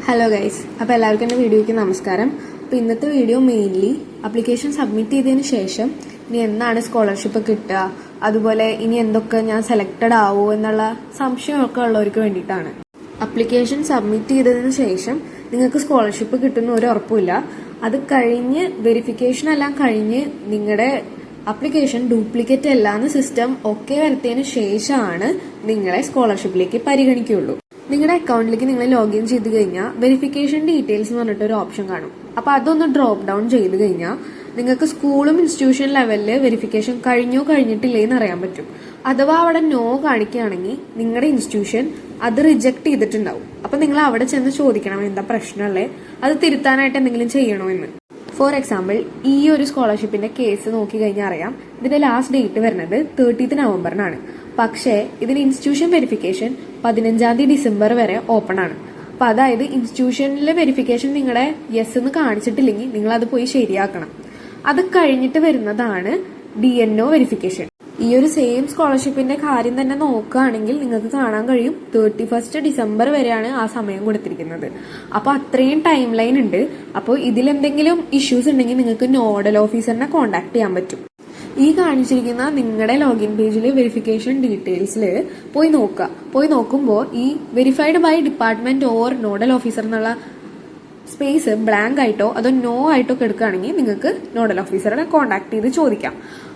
Hello guys, അപ്പോൾ എല്ലാവർക്കും എൻ്റെ വീഡിയോയ്ക്ക് നമസ്കാരം. അപ്പോൾ ഇന്നത്തെ വീഡിയോ മെയിൻലി ആപ്ലിക്കേഷൻ സബ്മിറ്റ് ചെയ്തതിന് ശേഷം ഇനി എന്നാണ് സ്കോളർഷിപ്പ് കിട്ടുക, അതുപോലെ ഇനി എന്തൊക്കെ ഞാൻ സെലക്റ്റഡ് ആവുമോ എന്നുള്ള സംശയമൊക്കെ ഉള്ളവർക്ക് വേണ്ടിയിട്ടാണ്. ആപ്ലിക്കേഷൻ സബ്മിറ്റ് ചെയ്തതിന് ശേഷം നിങ്ങൾക്ക് സ്കോളർഷിപ്പ് കിട്ടുന്ന ഒരു ഉറപ്പില്ല. അത് കഴിഞ്ഞ് വെരിഫിക്കേഷൻ എല്ലാം കഴിഞ്ഞ് നിങ്ങളുടെ ആപ്ലിക്കേഷൻ ഡ്യൂപ്ലിക്കേറ്റ് അല്ലാന്ന് സിസ്റ്റം ഒക്കെ വരുത്തിയതിന് ശേഷമാണ് നിങ്ങളെ സ്കോളർഷിപ്പിലേക്ക് പരിഗണിക്കുകയുള്ളൂ. നിങ്ങളുടെ അക്കൗണ്ടിലേക്ക് നിങ്ങൾ ലോഗിൻ ചെയ്ത് കഴിഞ്ഞാൽ വെരിഫിക്കേഷൻ ഡീറ്റെയിൽസ് എന്ന് പറഞ്ഞിട്ട് ഒരു ഓപ്ഷൻ കാണും. അപ്പോൾ അതൊന്ന് ഡ്രോപ്പ് ഡൗൺ ചെയ്ത് കഴിഞ്ഞാൽ നിങ്ങൾക്ക് സ്കൂളും ഇൻസ്റ്റിറ്റ്യൂഷൻ ലെവലിൽ വെരിഫിക്കേഷൻ കഴിഞ്ഞോ കഴിഞ്ഞിട്ടില്ലേ എന്ന് അറിയാൻ പറ്റും. അഥവാ അവിടെ നോ കാണിക്കുകയാണെങ്കിൽ നിങ്ങളുടെ ഇൻസ്റ്റിറ്റ്യൂഷൻ അത് റിജക്ട് ചെയ്തിട്ടുണ്ടാവും. അപ്പോൾ നിങ്ങൾ അവിടെ ചെന്ന് ചോദിക്കണം എന്താ പ്രശ്നമല്ലേ, അത് തിരുത്താനായിട്ട് എന്തെങ്കിലും ചെയ്യണോ എന്ന്. ഫോർ എക്സാമ്പിൾ, ഈ ഒരു സ്കോളർഷിപ്പിന്റെ കേസ് നോക്കി കഴിഞ്ഞാൽ അറിയാം ഇതിന്റെ ലാസ്റ്റ് ഡേറ്റ് വരുന്നത് 30th നവംബറിനാണ്. പക്ഷേ ഇതിന് ഇൻസ്റ്റിറ്റ്യൂഷൻ വെരിഫിക്കേഷൻ 15 ഡിസംബർ വരെ ഓപ്പൺ ആണ്. അപ്പൊ അതായത് ഇൻസ്റ്റിറ്റ്യൂഷനിലെ വെരിഫിക്കേഷൻ നിങ്ങളുടെ യെസ് എന്ന് കാണിച്ചിട്ടില്ലെങ്കിൽ നിങ്ങൾ അത് പോയി ശരിയാക്കണം. അത് കഴിഞ്ഞിട്ട് വരുന്നതാണ് DNO വെരിഫിക്കേഷൻ. ഈ ഒരു സെയിം സ്കോളർഷിപ്പിന്റെ കാര്യം തന്നെ നോക്കുകയാണെങ്കിൽ നിങ്ങൾക്ക് കാണാൻ കഴിയും 31 ഡിസംബർ വരെയാണ് ആ സമയം കൊടുത്തിരിക്കുന്നത്. അപ്പോൾ അത്രയും ടൈം ലൈൻ ഉണ്ട്. അപ്പോൾ ഇതിലെന്തെങ്കിലും ഇഷ്യൂസ് ഉണ്ടെങ്കിൽ നിങ്ങൾക്ക് നോഡൽ ഓഫീസറിനെ കോൺടാക്ട് ചെയ്യാൻ പറ്റും. ഈ കാണിച്ചിരിക്കുന്ന നിങ്ങളുടെ ലോഗിൻ പേജിൽ വെരിഫിക്കേഷൻ ഡീറ്റെയിൽസിൽ പോയി നോക്കുക. പോയി നോക്കുമ്പോൾ ഈ verified by department or nodal officer എന്നുള്ള സ്പേസ് ബ്ലാങ്ക് ആയിട്ടോ അതോ നോ ആയിട്ടോ എടുക്കുകയാണെങ്കിൽ നിങ്ങൾക്ക് നോഡൽ ഓഫീസറെ കോൺടാക്ട് ചെയ്ത് ചോദിക്കാം.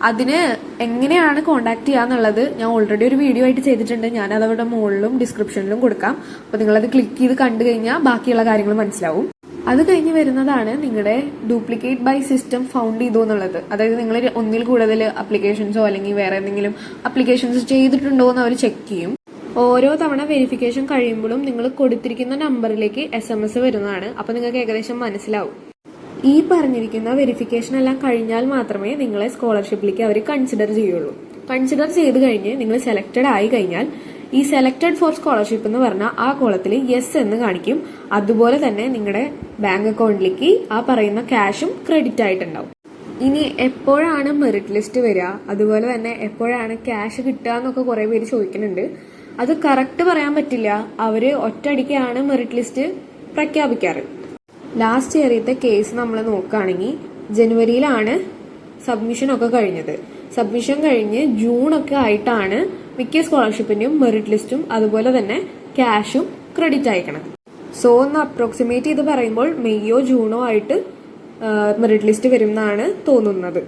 അതിന് എങ്ങനെയാണ് കോൺടാക്ട് ചെയ്യാന്നുള്ളത് ഞാൻ ഓൾറെഡി ഒരു വീഡിയോ ആയിട്ട് ചെയ്തിട്ടുണ്ട്. ഞാൻ അതവിടെ മുകളിലും ഡിസ്ക്രിപ്ഷനിലും കൊടുക്കാം. അപ്പോൾ നിങ്ങളത് ക്ലിക്ക് ചെയ്ത് കണ്ടു കഴിഞ്ഞാൽ ബാക്കിയുള്ള കാര്യങ്ങൾ മനസ്സിലാവും. അത് കഴിഞ്ഞ് വരുന്നതാണ് നിങ്ങളുടെ ഡ്യൂപ്ലിക്കേറ്റ് ബൈ സിസ്റ്റം ഫൗണ്ട് ചെയ്തോ എന്നുള്ളത്. അതായത് നിങ്ങൾ ഒന്നിൽ കൂടുതൽ അപ്ലിക്കേഷൻസോ അല്ലെങ്കിൽ വേറെ എന്തെങ്കിലും അപ്ലിക്കേഷൻസ് ചെയ്തിട്ടുണ്ടോ എന്ന് അവർ ചെക്ക് ചെയ്യും. ഓരോ തവണ വെരിഫിക്കേഷൻ കഴിയുമ്പോഴും നിങ്ങൾ കൊടുത്തിരിക്കുന്ന നമ്പറിലേക്ക് SMS വരുന്നതാണ്. അപ്പോൾ നിങ്ങൾക്ക് ഏകദേശം മനസ്സിലാവും. ഈ പറഞ്ഞിരിക്കുന്ന വെരിഫിക്കേഷൻ എല്ലാം കഴിഞ്ഞാൽ മാത്രമേ നിങ്ങളെ സ്കോളർഷിപ്പിലേക്ക് അവർ കൺസിഡർ ചെയ്യുള്ളൂ. കൺസിഡർ ചെയ്ത് കഴിഞ്ഞ് നിങ്ങൾ സെലക്റ്റഡ് ആയി കഴിഞ്ഞാൽ ഈ സെലക്റ്റഡ് ഫോർ സ്കോളർഷിപ്പ് എന്ന് പറഞ്ഞാൽ ആ കോളത്തിൽ യെസ് എന്ന് കാണിക്കും. അതുപോലെ തന്നെ നിങ്ങളുടെ ബാങ്ക് അക്കൗണ്ടിലേക്ക് ആ പറയുന്ന ക്യാഷും ക്രെഡിറ്റ് ആയിട്ടുണ്ടാവും. ഇനി എപ്പോഴാണ് മെറിറ്റ് ലിസ്റ്റ് വരിക, അതുപോലെ തന്നെ എപ്പോഴാണ് ക്യാഷ് കിട്ടുക എന്നൊക്കെ കുറെ പേര് ചോദിക്കുന്നുണ്ട്. അത് കറക്റ്റ് പറയാൻ പറ്റില്ല. അവര് ഒറ്റയടിക്കാണ് മെറിറ്റ് ലിസ്റ്റ് പ്രഖ്യാപിക്കാറ്. ലാസ്റ്റ് ഇയറിയത്തെ കേസ് നമ്മൾ നോക്കുകയാണെങ്കിൽ ജനുവരിയിലാണ് സബ്മിഷൻ ഒക്കെ കഴിഞ്ഞത്. സബ്മിഷൻ കഴിഞ്ഞ് ജൂൺ ഒക്കെ ആയിട്ടാണ് മിക്ക സ്കോളർഷിപ്പിന്റെയും മെറിറ്റ് ലിസ്റ്റും അതുപോലെ തന്നെ ക്യാഷും ക്രെഡിറ്റ് അയക്കണം. സോ ഒന്ന് അപ്രോക്സിമേറ്റ് ചെയ്ത് പറയുമ്പോൾ മെയ്യോ ജൂണോ ആയിട്ട് മെറിറ്റ് ലിസ്റ്റ് വരും എന്നാണ് തോന്നുന്നത്.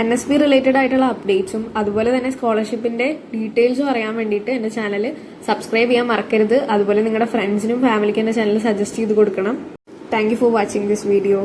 NSP റിലേറ്റഡ് ആയിട്ടുള്ള അപ്ഡേറ്റ്സും അതുപോലെ തന്നെ സ്കോളർഷിപ്പിന്റെ ഡീറ്റെയിൽസും അറിയാൻ വേണ്ടിയിട്ട് എന്റെ ചാനൽ സബ്സ്ക്രൈബ് ചെയ്യാൻ മറക്കരുത്. അതുപോലെ നിങ്ങളുടെ ഫ്രണ്ട്സിനും ഫാമിലിക്കും എന്റെ ചാനൽ സജസ്റ്റ് ചെയ്ത് കൊടുക്കണം. Thank you for watching this video.